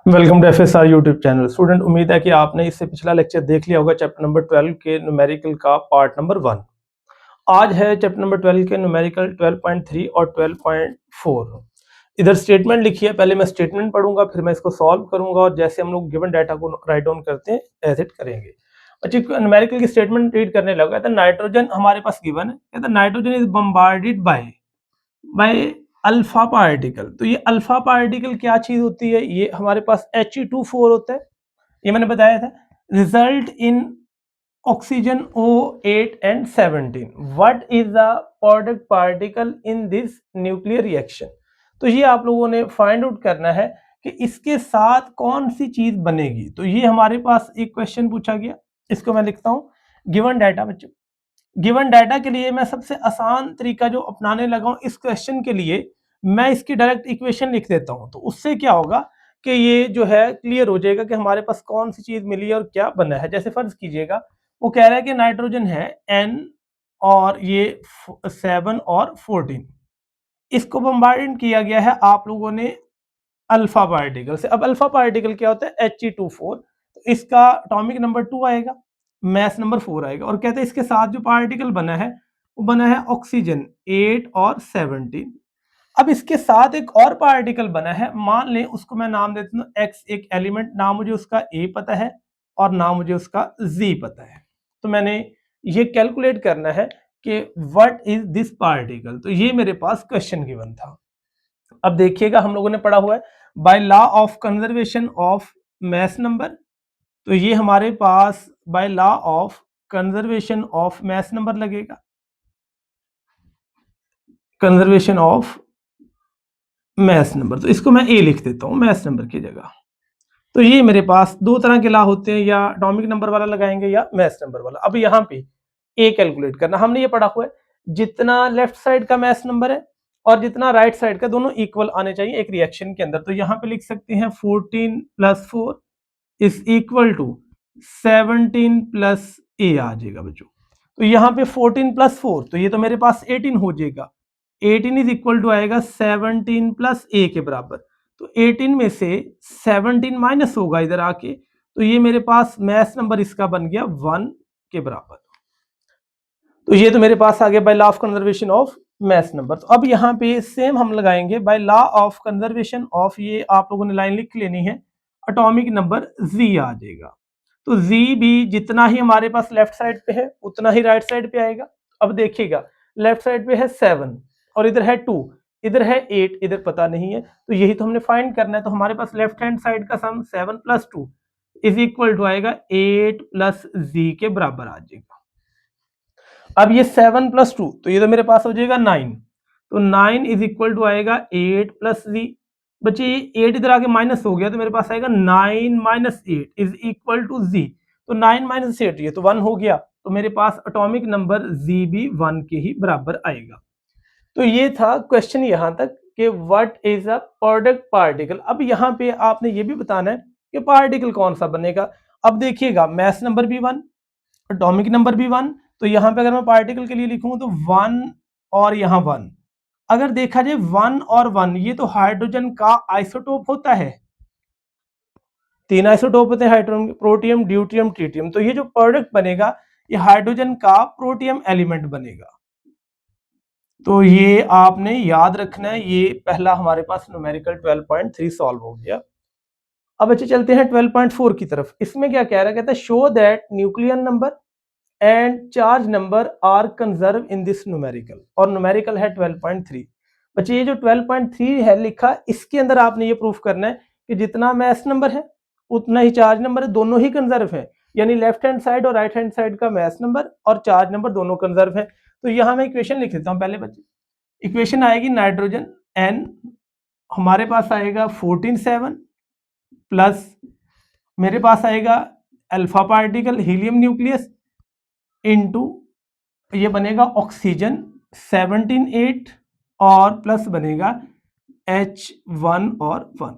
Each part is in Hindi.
Welcome to FSR YouTube channel. Student, उम्मीद है कि आपने इससे पिछला लेक्चर देख लिया होगा चैप्टर नंबर 12 के न्यूमेरिकल का पार्ट नंबर 1। आज है चैप्टर नंबर 12 के न्यूमेरिकल 12.3 और 12.4। इधर स्टेटमेंट लिखी है, पहले मैं स्टेटमेंट पढ़ूंगा, फिर मैं इसको सॉल्व करूंगा और जैसे हम लोग गिवन डाटा को राइट डाउन करते हैं एज इट करेंगे। बच्चे न्यूमेरिकल की स्टेटमेंट रीड करने लगा। कहता है नाइट्रोजन हमारे पास गिवन है, कहता है nitrogen is bombarded by alpha particle. तो ये अल्फा पार्टिकल क्या चीज होती है? ये हमारे पास He2 4 होता है, ये मैंने बताया था। Result in oxygen O8 and 17। What is the product particle in this nuclear reaction? तो ये आप लोगों ने फाइंड आउट करना है कि इसके साथ कौन सी चीज बनेगी। तो ये हमारे पास एक क्वेश्चन पूछा गया, इसको मैं लिखता हूं गिवन डाटा। बच्चों, गिवन डाटा के लिए मैं सबसे आसान तरीका जो अपनाने लगा हूं इस क्वेश्चन के लिए, मैं इसकी डायरेक्ट इक्वेशन लिख देता हूं। तो उससे क्या होगा कि ये जो है क्लियर हो जाएगा कि हमारे पास कौन सी चीज मिली है और क्या बना है। जैसे फर्ज कीजिएगा वो कह रहा है कि नाइट्रोजन है N और ये 7 और 14, इसको बम्बार्डेड किया गया है आप लोगों ने अल्फा पार्टिकल से। अब अल्फा पार्टिकल क्या होता है? He2 4। तो इसका एटॉमिक नंबर 2 आएगा, मास नंबर 4 आएगा, और कहते हैं इसके साथ जो पार्टिकल बना है वो बना है ऑक्सीजन 8 और 17। अब इसके साथ एक और पार्टिकल बना है, मान लें उसको मैं नाम देता हूँ एक्स, एक एलिमेंट, ना मुझे उसका ए पता है और ना मुझे उसका जी पता है। तो मैंने ये कैलकुलेट करना है कि व्हाट इज दिस पार्टिकल। तो ये मेरे पास क्वेश्चन गिवन था। अब देखिएगा हम लोगों ने पढ़ा हुआ है by law of conservation of mass number. तो ये हमारे पास by law of conservation of mass number लगेगा, कंजर्वेशन ऑफ मैस नंबर। तो इसको मैं ए लिख देता हूं मैस नंबर की जगह। तो ये मेरे पास दो तरह के लॉ होते हैं, या एटॉमिक नंबर वाला लगाएंगे या मैस नंबर वाला। अब यहाँ पे ए कैलकुलेट करना, हमने ये पढ़ा हुआ है जितना लेफ्ट साइड का मैस नंबर है और जितना राइट साइड का, दोनों इक्वल आने चाहिए एक रिएक्शन के अंदर। तो यहाँ पे लिख सकते हैं 14 + 4 इज इक्वल टू 17 + ए आ जाएगा बच्चों। तो यहाँ पे 14 + 4, तो ये तो मेरे पास 18 हो जाएगा। 18 इज इक्वल टू आएगा 17 + ए के बराबर। तो 18 में से 17 माइनस होगा इधर आके, तो ये मेरे पास मैस नंबर इसका बन गया 1 के बराबर। तो ये तो मेरे पास आ गया bye law of conservation of mass number. तो अब यहाँ पे सेम हम लगाएंगे bye law of conservation of, ये आप लोगों ने लाइन लिख लेनी है, एटॉमिक नंबर जी आ जाएगा। तो जी भी जितना ही हमारे पास लेफ्ट साइड पे है उतना ही राइट साइड पे आएगा। अब देखिएगा लेफ्ट साइड पे है 7 और इधर है 2, इधर है 8, इधर पता नहीं है, तो यही तो हमने फाइंड करना है। तो हमारे पास लेफ्ट हैंड साइड का सम 7 + 2 इज इक्वल टू आएगा 8 + जी के बराबर आ जाएगा। अब ये 7 + 2, तो ये तो मेरे पास हो जाएगा 9। तो 9 इज इक्वल टू आएगा 8 + जी। बच्चे ये 8 इधर आके माइनस हो गया, तो मेरे पास आएगा 9 - 8 इज इक्वल टू जी। तो 9 - 8 ये तो 1 हो गया, तो मेरे पास एटॉमिक नंबर जी भी 1 के ही बराबर आएगा। तो ये था क्वेश्चन यहाँ तक कि what is a product particle. अब यहाँ पे आपने ये भी बताना है कि पार्टिकल कौन सा बनेगा। अब देखिएगा मैस नंबर भी 1, एटॉमिक नंबर भी 1। तो यहाँ पे अगर मैं पार्टिकल के लिए लिखूं तो 1 और यहाँ 1। अगर देखा जाए 1 और 1 ये तो हाइड्रोजन का आइसोटोप होता है। 3 आइसोटोप होते हैं हाइड्रोजन, प्रोटियम, ड्यूटियम, ट्रिटियम। तो ये जो प्रोडक्ट बनेगा ये हाइड्रोजन का प्रोटियम एलिमेंट बनेगा। तो ये आपने याद रखना है। ये पहला हमारे पास न्यूमेरिकल 12.3 सॉल्व हो गया। अब अच्छे चलते हैं 12.4 की तरफ। इसमें क्या कह रहा है? कहता है show that nuclear number and charge number are conserve in this numerical, और न्यूमेरिकल है 12.3। बच्चे ये जो 12.3 है लिखा, इसके अंदर आपने ये प्रूफ करना है कि जितना मैस नंबर है उतना ही चार्ज नंबर है, दोनों ही कंजर्व है। यानी लेफ्ट हैंड साइड और राइट हैंड साइड का मैस नंबर और चार्ज नंबर दोनों कंजर्व है। तो यहां मैं इक्वेशन लिख देता हूं पहले बच्चे। इक्वेशन आएगी नाइट्रोजन एन हमारे पास आएगा 14 7 प्लस मेरे पास आएगा alpha particle helium nucleus into ये बनेगा ऑक्सीजन 17 8 और प्लस बनेगा H1 और 1।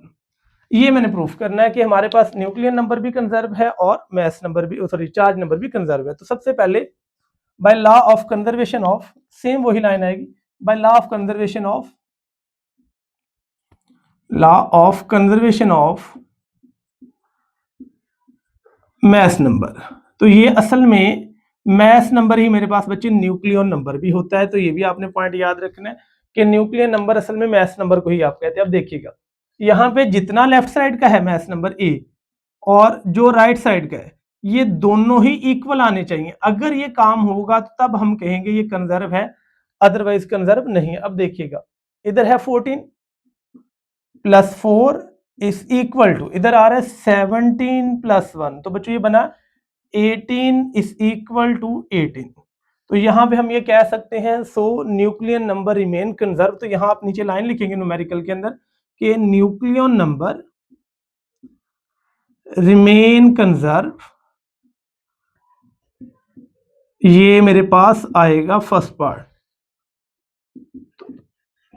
ये मैंने प्रूफ करना है कि हमारे पास न्यूक्लियर नंबर भी कंजर्व है और मैस नंबर भी, सॉरी, चार्ज नंबर भी कंजर्व है। तो सबसे पहले bye law of conservation of, same वही लाइन आएगी, bye law of conservation of mass number. तो ये असल में मैस नंबर ही मेरे पास बच्चे न्यूक्लियन नंबर भी होता है, तो ये भी आपने पॉइंट याद रखना है कि न्यूक्लियन नंबर असल में मैस नंबर को ही आप कहते हैं। अब देखिएगा यहाँ पे जितना लेफ्ट साइड का है मैस नंबर ए और जो राइट साइड का है, ये दोनों ही इक्वल आने चाहिए। अगर ये काम होगा तो तब हम कहेंगे ये कंजर्व है, अदरवाइज कंजर्व नहीं है। अब देखिएगा इधर है 14 प्लस 4 इज इक्वल टू, इधर आ रहा है 17 प्लस 1, तो बच्चों ये बना 18 इज इक्वल टू 18। तो यहां पे हम ये कह सकते हैं सो न्यूक्लियन नंबर रिमेन कंजर्व। तो यहां आप नीचे लाइन लिखेंगे न्यूमेरिकल के अंदर कि न्यूक्लियन नंबर रिमेन कंजर्व, ये मेरे पास आएगा फर्स्ट पार्ट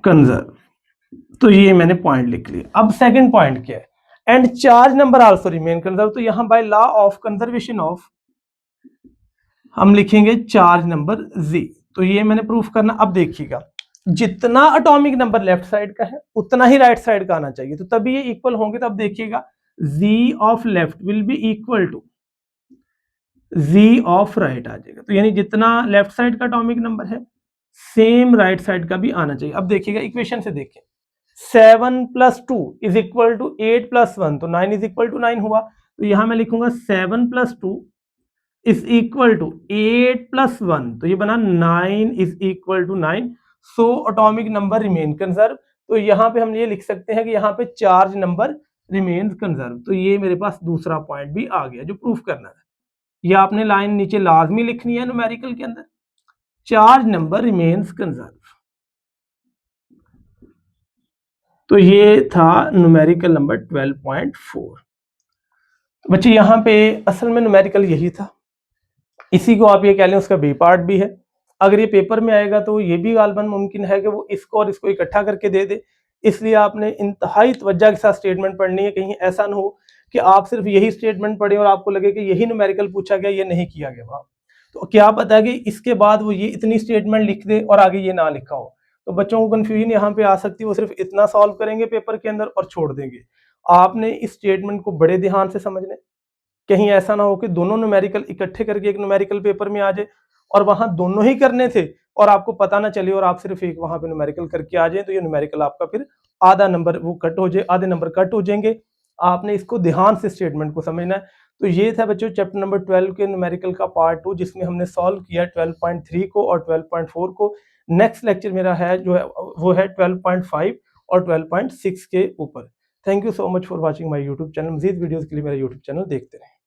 कंजर्व। तो ये मैंने पॉइंट लिख लिया। अब सेकंड पॉइंट क्या है, and charge number also remain conserve. तो यहां bye law of conservation of हम लिखेंगे चार्ज नंबर जी। तो ये मैंने प्रूफ करना। अब देखिएगा जितना एटॉमिक नंबर लेफ्ट साइड का है उतना ही राइट साइड का आना चाहिए, तो तभी ये इक्वल होंगे। तो अब देखिएगा G of left will be equal to G of right आ जाएगा। तो यानी जितना लेफ्ट साइड का एटॉमिक नंबर है सेम राइट साइड का भी आना चाहिए। अब देखिएगा इक्वेशन से देखिए 7 plus 2 is equal to 8 plus 1, तो 9 इज इक्वल टू 9 हुआ। तो यहां मैं लिखूंगा 7 plus 2 is equal to 8 plus 1, तो ये बना 9 is equal to 9। So atomic number remain conserve. तो यहां पे हम ये लिख सकते हैं कि यहाँ पे चार्ज नंबर रिमेन कंजर्व। तो ये मेरे पास दूसरा पॉइंट भी आ गया जो प्रूफ करना है। ये आपने लाइन नीचे लाजमी लिखनी है न्यूमेरिकल के अंदर, चार्ज नंबर रिमेन्स कंजर्व। तो ये था न्यूमेरिकल नंबर 12.4। बच्चे यहाँ पे असल में न्यूमेरिकल यही था, इसी को आप ये कह लें उसका बी पार्ट भी है। अगर ये पेपर में आएगा तो ये भी गालबन मुमकिन है कि वो इसको और इसको इकट्ठा करके दे दे, इसलिए आपने इंतहाई तवज्जो के साथ स्टेटमेंट पढ़नी है। कहीं ऐसा ना हो कि आप सिर्फ यही स्टेटमेंट पढ़ें और आपको लगे कि यही न्यूमेरिकल पूछा गया, ये नहीं किया गया वहाँ। तो क्या पता है कि इसके बाद वो ये इतनी स्टेटमेंट लिख दे और आगे ये ना लिखा हो, तो बच्चों को कन्फ्यूजन यहाँ पे आ सकती है। वो सिर्फ इतना सॉल्व करेंगे पेपर के अंदर और छोड़ देंगे। आपने इस स्टेटमेंट को बड़े ध्यान से समझना है, कहीं ऐसा ना हो कि दोनों न्यूमेरिकल इकट्ठे करके एक न्यूमेरिकल पेपर में आ जाए और वहां दोनों ही करने थे और आपको पता ना चले और आप सिर्फ एक वहां पे न्यूमेरिकल करके आ जाए, तो ये न्यूमेरिकल आपका फिर आधा नंबर वो कट हो जाए, आधे नंबर कट हो जाएंगे। आपने इसको ध्यान से स्टेटमेंट को समझना है। तो ये था बच्चों चैप्टर नंबर 12 के न्यूमेरिकल का पार्ट 2, जिसमें हमने सॉल्व किया 12.3 को और 12.4 को। नेक्स्ट लेक्चर मेरा है जो है वो है 12.5 और 12.6 के ऊपर। Thank you so much for watching my YouTube channel. मजीद वीडियोज के लिए मेरा यूट्यूब चैनल देखते रहें।